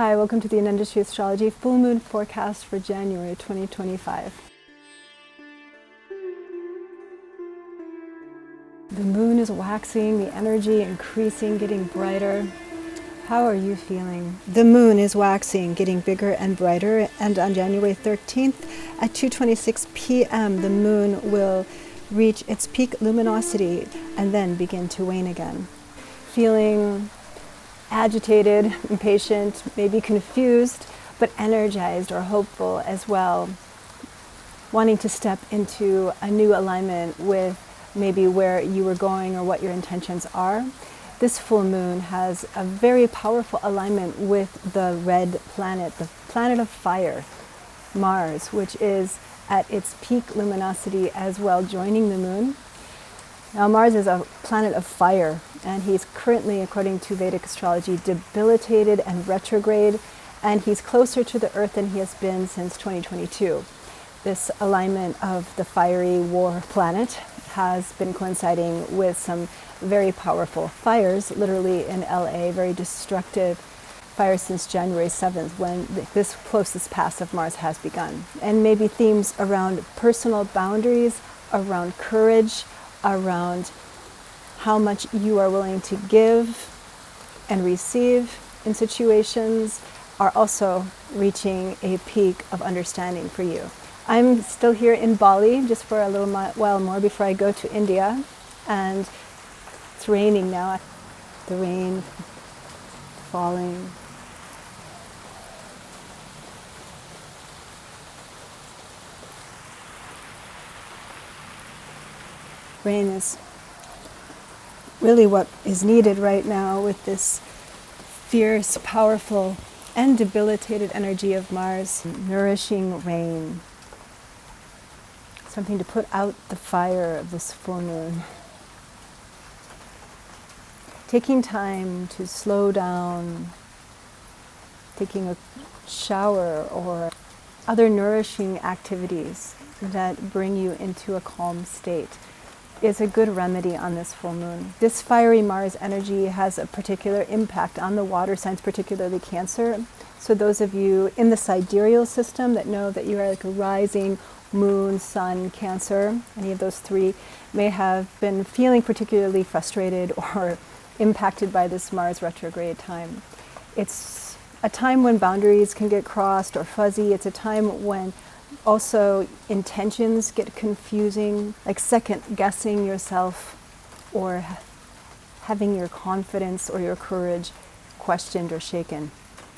Hi, welcome to the Industry Astrology Full Moon Forecast for January 2025. The moon is waxing, the energy increasing, getting brighter. How are you feeling? The moon is waxing, getting bigger and brighter, and on January 13th at 2:26 p.m. the moon will reach its peak luminosity and then begin to wane again. Feeling agitated, impatient, maybe confused, but energized or hopeful as well. Wanting to step into a new alignment with maybe where you were going or what your intentions are. This full moon has a very powerful alignment with the red planet, the planet of fire, Mars, which is at its peak luminosity as well, joining the moon. Now, Mars is a planet of fire, and he's currently, according to Vedic astrology, debilitated and retrograde, and he's closer to the Earth than he has been since 2022. This alignment of the fiery war planet has been coinciding with some very powerful fires, literally in LA, very destructive fires since January 7th, when this closest pass of Mars has begun. And maybe themes around personal boundaries, around courage, around how much you are willing to give and receive in situations are also reaching a peak of understanding for you. I'm still here in Bali just for a little while more before I go to India, and it's raining now. The rain falling. Rain is really what is needed right now with this fierce, powerful, and debilitated energy of Mars. Nourishing rain. Something to put out the fire of this full moon. Taking time to slow down, taking a shower or other nourishing activities that bring you into a calm state is a good remedy on this full moon. This fiery Mars energy has a particular impact on the water signs, particularly Cancer. So those of you in the sidereal system that know that you are like a rising moon, sun, Cancer, any of those three, may have been feeling particularly frustrated or impacted by this Mars retrograde time. It's a time when boundaries can get crossed or fuzzy. It's a time when also intentions get confusing, like second guessing yourself or having your confidence or your courage questioned or shaken.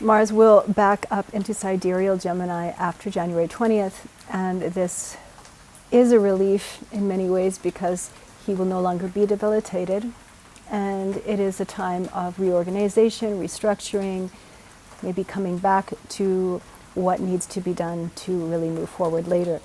Mars will back up into sidereal Gemini after January 20th, and this is a relief in many ways because he will no longer be debilitated, and it is a time of reorganization, restructuring, maybe coming back to what needs to be done to really move forward later.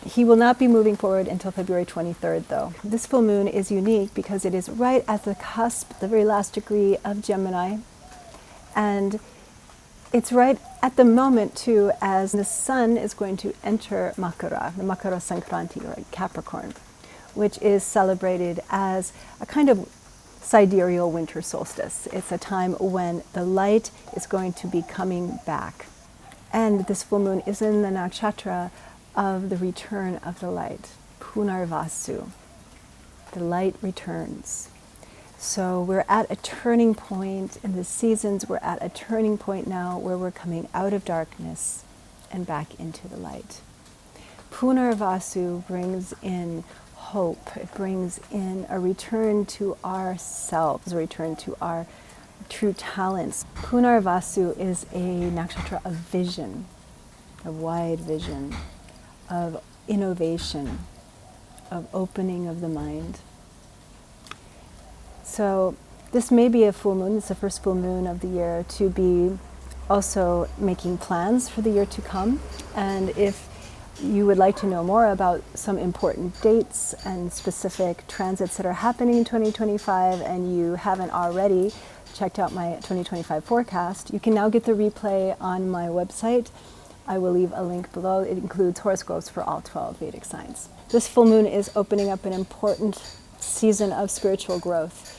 He will not be moving forward until February 23rd, though. This full moon is unique because it is right at the cusp, the very last degree of Gemini, and it's right at the moment, too, as the sun is going to enter Makara, the Makara Sankranti, or Capricorn, which is celebrated as a kind of sidereal winter solstice. It's a time when the light is going to be coming back. And this full moon is in the nakshatra of the return of the light, Punarvasu. The light returns. So we're at a turning point in the seasons. We're at a turning point now where we're coming out of darkness and back into the light. Punarvasu brings in hope. It brings in a return to ourselves, a return to our true talents. Punarvasu is a nakshatra of vision, a wide vision, of innovation, of opening of the mind. So this may be a full moon, it's the first full moon of the year, to be also making plans for the year to come. And if you would like to know more about some important dates and specific transits that are happening in 2025 and you haven't already checked out my 2025 forecast, you can now get the replay on my website. I will leave a link below. It includes horoscopes for all 12 Vedic signs. This full moon is opening up an important season of spiritual growth.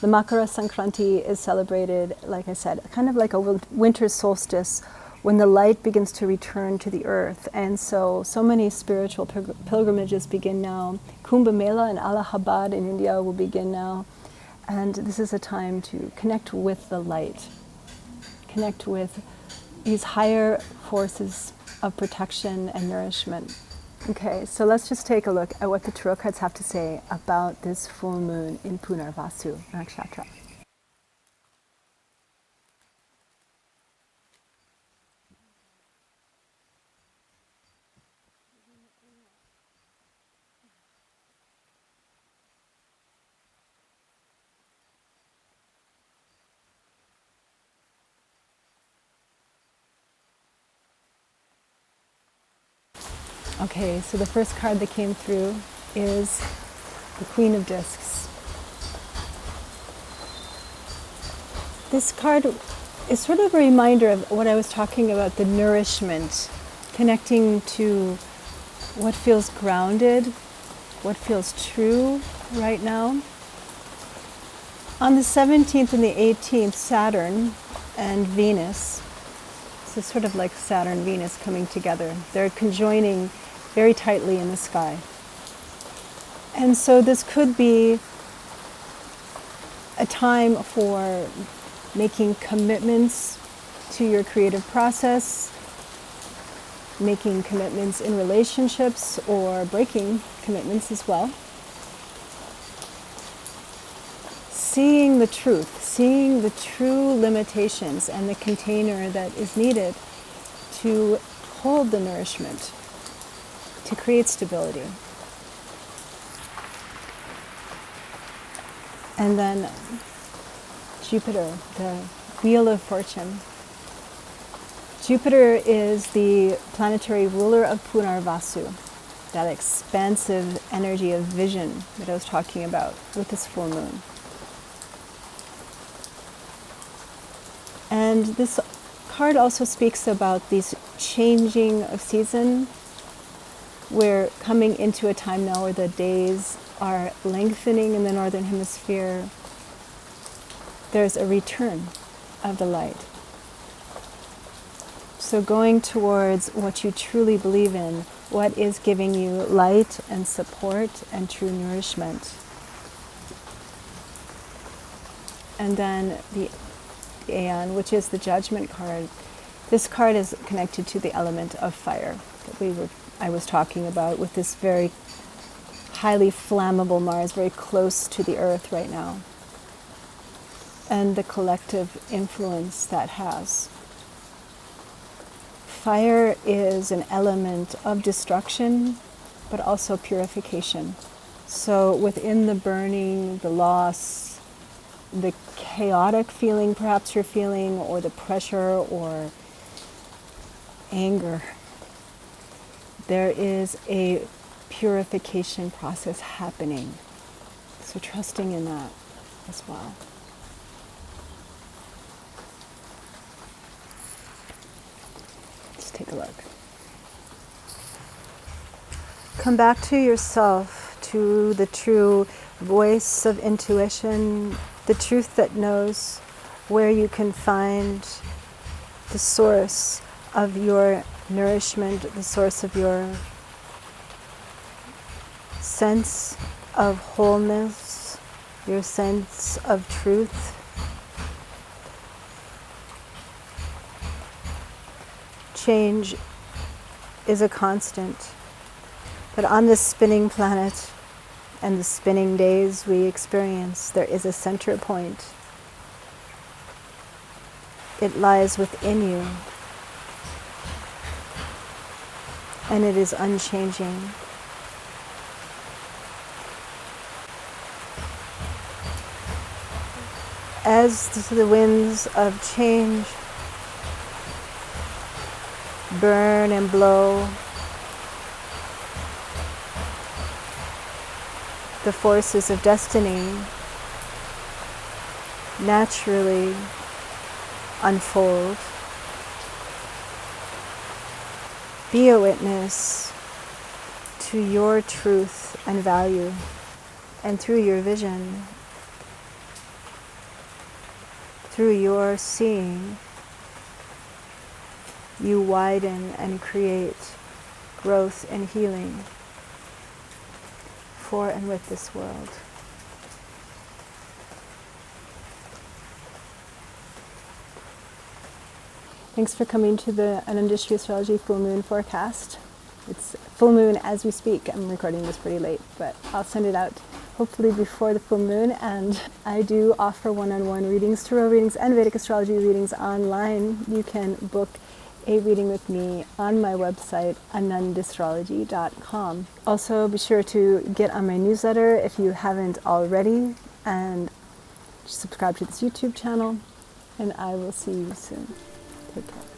The Makara Sankranti is celebrated, like I said, kind of like a winter solstice when the light begins to return to the earth. And so many spiritual pilgrimages begin now. Kumbh Mela in Allahabad in India will begin now. And this is a time to connect with the light, connect with these higher forces of protection and nourishment. Okay, so let's just take a look at what the tarot cards have to say about this full moon in Punarvasu Nakshatra. Okay, so the first card that came through is the Queen of Discs. This card is sort of a reminder of what I was talking about, the nourishment, connecting to what feels grounded, what feels true right now. On the 17th and the 18th, Saturn and Venus, so it's sort of like Saturn-Venus coming together. They're conjoining very tightly in the sky. And so this could be a time for making commitments to your creative process, making commitments in relationships, or breaking commitments as well. Seeing the truth, seeing the true limitations and the container that is needed to hold the nourishment, to create stability. And then Jupiter, the Wheel of Fortune. Jupiter is the planetary ruler of Punarvasu, that expansive energy of vision that I was talking about with this full moon. And this card also speaks about these changing of season. We're coming into a time now where the days are lengthening in the northern hemisphere. There's a return of the light. So going towards what you truly believe in, what is giving you light and support and true nourishment. And then the Aeon, which is the Judgment card. This card is connected to the element of fire that I was talking about, with this very highly flammable Mars, very close to the Earth right now, and the collective influence that has. Fire is an element of destruction, but also purification. So within the burning, the loss, the chaotic feeling perhaps you're feeling, or the pressure or anger, there is a purification process happening. So trusting in that as well. Let's take a look. Come back to yourself, to the true voice of intuition, the truth that knows where you can find the source of your nourishment, the source of your sense of wholeness, your sense of truth. Change is a constant, but on this spinning planet and the spinning days we experience, there is a center point. It lies within you, and it is unchanging. As the winds of change burn and blow, the forces of destiny naturally unfold. Be a witness to your truth and value, and through your vision, through your seeing, you widen and create growth and healing for and with this world. Thanks for coming to the Anandishri Astrology Full Moon Forecast. It's full moon as we speak. I'm recording this pretty late, but I'll send it out hopefully before the full moon. And I do offer one-on-one readings, tarot readings, and Vedic astrology readings online. You can book a reading with me on my website, anandastrology.com. Also, be sure to get on my newsletter if you haven't already, and subscribe to this YouTube channel, and I will see you soon. Take care.